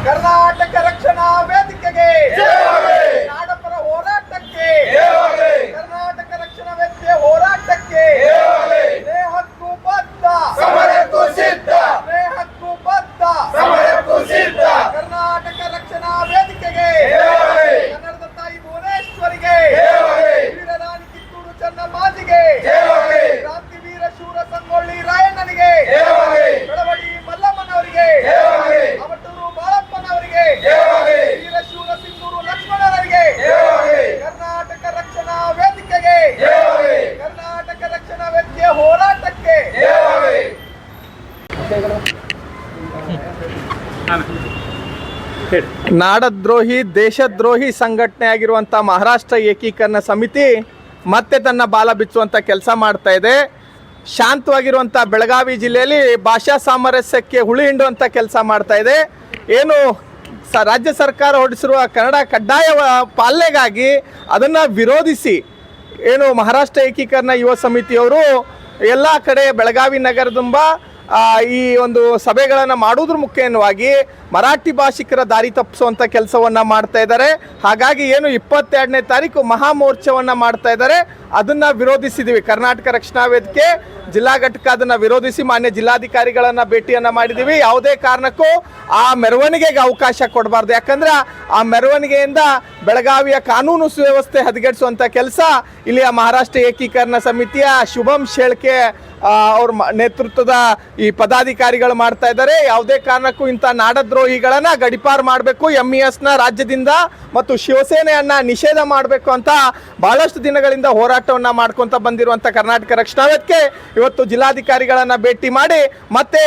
ಕರ್ನಾಟಕ ರಕ್ಷಣಾ ವೇದಿಕೆಗೆ ನಾಡಪರ ಹೋರಾಟಕ್ಕೆ ಕರ್ನಾಟಕ ರಕ್ಷಣಾ ವೇದಿಕೆ ಹೋರಾಟಕ್ಕೆ ಸ್ನೇಹಕ್ಕೂ ಬದ್ಧ ಸಮರಕ್ಕೂ ಸಿದ್ಧ ಸ್ನೇಹಕ್ಕೂ ಬದ್ಧ ಸಮರಕ್ಕೂ ಸಿದ್ಧ ಕರ್ನಾಟಕ ರಕ್ಷಣಾ ವೇದಿಕೆಗೆ ಕನ್ನಡದ ತಾಯಿ ಭುವನೇಶ್ವರಿಗೆ ವೀರರಾಣಿ ಕಿತ್ತೂರು ಚೆನ್ನಮ್ಮಾಜಿಗೆ ಕ್ರಾಂತಿವೀರ ಶೂರ ಸಂಗೊಳ್ಳಿ ರಾಯಣ್ಣನಿಗೆ ಬೆಳವಡಿ ಮಲ್ಲಮ್ಮನವರಿಗೆ ಅವಟೂರು ಬಾಳಪ್ಪನವರಿಗೆ ವೀರಶೂರ ಸಿಂಧೂರು ಲಕ್ಷ್ಮಣರಿಗೆ ಕರ್ನಾಟಕ ರಕ್ಷಣಾ ವೇದಿಕೆಗೆ ಕರ್ನಾಟಕ ರಕ್ಷಣಾ ವೇದಿಕೆ ಹೋರಾಟಕ್ಕೆ ನಾಡದ್ರೋಹಿ ದೇಶದ್ರೋಹಿ ಸಂಘಟನೆ ಆಗಿರುವಂಥ ಮಹಾರಾಷ್ಟ್ರ ಏಕೀಕರಣ ಸಮಿತಿ ಮತ್ತೆ ತನ್ನ ಬಾಲ ಬಿಚ್ಚುವಂಥ ಕೆಲಸ ಮಾಡ್ತಾ ಇದೆ. ಶಾಂತವಾಗಿರುವಂಥ ಬೆಳಗಾವಿ ಜಿಲ್ಲೆಯಲ್ಲಿ ಭಾಷಾ ಸಾಮರಸ್ಯಕ್ಕೆ ಹುಳಿ ಹಿಂಡುವಂಥ ಕೆಲಸ ಮಾಡ್ತಾ ಇದೆ. ಏನು ರಾಜ್ಯ ಸರ್ಕಾರ ಹೊರಡಿಸಿರುವ ಕನ್ನಡ ಕಡ್ಡಾಯ ಪಾಲನೆಗಾಗಿ ಅದನ್ನು ವಿರೋಧಿಸಿ ಏನು ಮಹಾರಾಷ್ಟ್ರ ಏಕೀಕರಣ ಯುವ ಸಮಿತಿಯವರು ಎಲ್ಲ ಕಡೆ ಬೆಳಗಾವಿ ನಗರ ತುಂಬ ಈ ಒಂದು ಸಭೆಗಳನ್ನು ಮಾಡೋದ್ರ ಮುಖೇನವಾಗಿ ಮರಾಠಿ ಭಾಷಿಕರ ದಾರಿ ತಪ್ಪಿಸುವಂಥ ಕೆಲಸವನ್ನು ಮಾಡ್ತಾ ಇದ್ದಾರೆ. ಹಾಗಾಗಿ ಏನು 22ನೇ ತಾರೀಕು ಮಹಾಮೋರ್ಚಾವನ್ನು ಮಾಡ್ತಾ ಇದ್ದಾರೆ, ಅದನ್ನು ವಿರೋಧಿಸಿದ್ದೀವಿ. ಕರ್ನಾಟಕ ರಕ್ಷಣಾ ವೇದಿಕೆ ಜಿಲ್ಲಾ ಘಟಕ ಅದನ್ನು ವಿರೋಧಿಸಿ ಮಾನ್ಯ ಜಿಲ್ಲಾಧಿಕಾರಿಗಳನ್ನು ಭೇಟಿಯನ್ನು ಮಾಡಿದ್ದೀವಿ. ಯಾವುದೇ ಕಾರಣಕ್ಕೂ ಆ ಮೆರವಣಿಗೆಗೆ ಅವಕಾಶ ಕೊಡಬಾರ್ದು. ಯಾಕಂದ್ರೆ ಆ ಮೆರವಣಿಗೆಯಿಂದ ಬೆಳಗಾವಿಯ ಕಾನೂನು ಸುವ್ಯವಸ್ಥೆ ಹದಗೆಡಿಸುವಂಥ ಕೆಲಸ ಇಲ್ಲಿಯ ಮಹಾರಾಷ್ಟ್ರ ಏಕೀಕರಣ ಸಮಿತಿಯ ಶುಭಂ ಶೇಳ್ಕೆ ಅವ್ರ ನೇತೃತ್ವದ ಈ ಪದಾಧಿಕಾರಿಗಳು ಮಾಡ್ತಾ ಇದ್ದಾರೆ. ಯಾವುದೇ ಕಾರಣಕ್ಕೂ ಇಂಥ ನಾಡದ್ರೋಹಿಗಳನ್ನು ಗಡಿಪಾರು ಮಾಡಬೇಕು, MESನ ರಾಜ್ಯದಿಂದ ಮತ್ತು ಶಿವಸೇನೆಯನ್ನು ನಿಷೇಧ ಮಾಡಬೇಕು ಅಂತ ಬಹಳಷ್ಟು ದಿನಗಳಿಂದ ಹೋರಾಟವನ್ನು ಮಾಡ್ಕೊತ ಬಂದಿರುವಂಥ ಕರ್ನಾಟಕ ರಕ್ಷಣಾ ವೇದಿಕೆ ಇವತ್ತು ಜಿಲ್ಲಾಧಿಕಾರಿಗಳನ್ನು ಭೇಟಿ ಮಾಡಿ ಮತ್ತೆ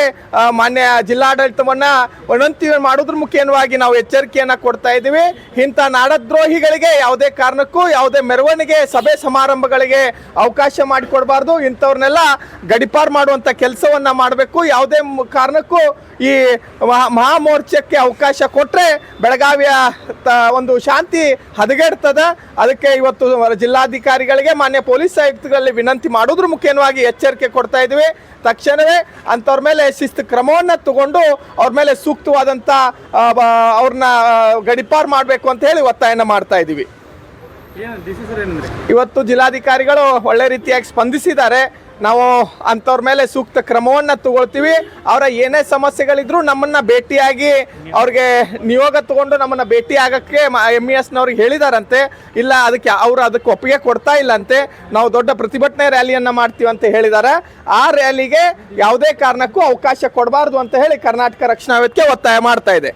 ಮಾನ್ಯ ಜಿಲ್ಲಾಡಳಿತವನ್ನು ವಿನಂತಿ ಮಾಡೋದ್ರ ಮುಖೇನವಾಗಿ ನಾವು ಎಚ್ಚರಿಕೆಯನ್ನು ಕೊಡ್ತಾ ಇದ್ದೀವಿ. ಇಂಥ ನಾಡದ್ರೋಹಿಗಳಿಗೆ ಯಾವುದೇ ಕಾರಣಕ್ಕೂ ಯಾವುದೇ ಮೆರವಣಿಗೆ ಸಭೆ ಸಮಾರಂಭಗಳಿಗೆ ಅವಕಾಶ ಮಾಡಿಕೊಡಬಾರ್ದು. ಇಂಥವ್ರನ್ನೆಲ್ಲ ಗಡಿಪಾರು ಮಾಡುವಂಥ ಕೆಲಸವನ್ನು ಮಾಡಬೇಕು. ಯಾವುದೇ ಕಾರಣಕ್ಕೂ ಈ ಮಹಾಮೋರ್ಚಕ್ಕೆ ಅವಕಾಶ ಕೊಟ್ಟರೆ ಬೆಳಗಾವಿಯ ಒಂದು ಶಾಂತಿ ಹದಗೆಡ್ತದೆ. ಅದಕ್ಕೆ ಇವತ್ತು ಜಿಲ್ಲಾಧಿಕಾರಿಗಳಿಗೆ ಮಾನ್ಯ ಪೊಲೀಸ್ ಆಯುಕ್ತರಲ್ಲಿ ವಿನಂತಿ ಮಾಡೋದ್ರ ಮುಖೇನವಾಗಿ ಎಚ್ಚರಿಕೆ ಕೊಡ್ತಾ ಇದ್ದೀವಿ. ತಕ್ಷಣವೇ ಅಂಥವ್ರ ಮೇಲೆ ಶಿಸ್ತು ಕ್ರಮವನ್ನು ತಗೊಂಡು ಅವ್ರ ಮೇಲೆ ಸೂಕ್ತವಾದಂಥ ಅವ್ರನ್ನ ಗಡಿಪಾರು ಮಾಡಬೇಕು ಅಂತ ಹೇಳಿ ಒತ್ತಾಯನ ಮಾಡ್ತಾ ಇದ್ದೀವಿ. ಇವತ್ತು ಜಿಲ್ಲಾಧಿಕಾರಿಗಳು ಒಳ್ಳೆ ರೀತಿಯಾಗಿ ಸ್ಪಂದಿಸಿದ್ದಾರೆ. ನಾವು ಅಂಥವ್ರ ಮೇಲೆ ಸೂಕ್ತ ಕ್ರಮವನ್ನು ತಗೊಳ್ತೀವಿ. ಅವರ ಏನೇ ಸಮಸ್ಯೆಗಳಿದ್ರೂ ನಮ್ಮನ್ನು ಭೇಟಿಯಾಗಿ ಅವ್ರಿಗೆ ನಿಯೋಗ ತಗೊಂಡು ನಮ್ಮನ್ನು ಭೇಟಿ ಆಗೋಕ್ಕೆ MESನವ್ರಿಗೆ ಹೇಳಿದಾರಂತೆ. ಇಲ್ಲ ಅದಕ್ಕೆ ಒಪ್ಪಿಗೆ ಕೊಡ್ತಾ ಇಲ್ಲಂತೆ. ನಾವು ದೊಡ್ಡ ಪ್ರತಿಭಟನೆ ರ್ಯಾಲಿಯನ್ನು ಮಾಡ್ತೀವಿ ಅಂತ ಹೇಳಿದ್ದಾರೆ. ಆ ರ್ಯಾಲಿಗೆ ಯಾವುದೇ ಕಾರಣಕ್ಕೂ ಅವಕಾಶ ಕೊಡಬಾರ್ದು ಅಂತ ಹೇಳಿ ಕರ್ನಾಟಕ ರಕ್ಷಣಾ ವೇದಿಕೆ ಒತ್ತಾಯ ಮಾಡ್ತಾ ಇದೆ.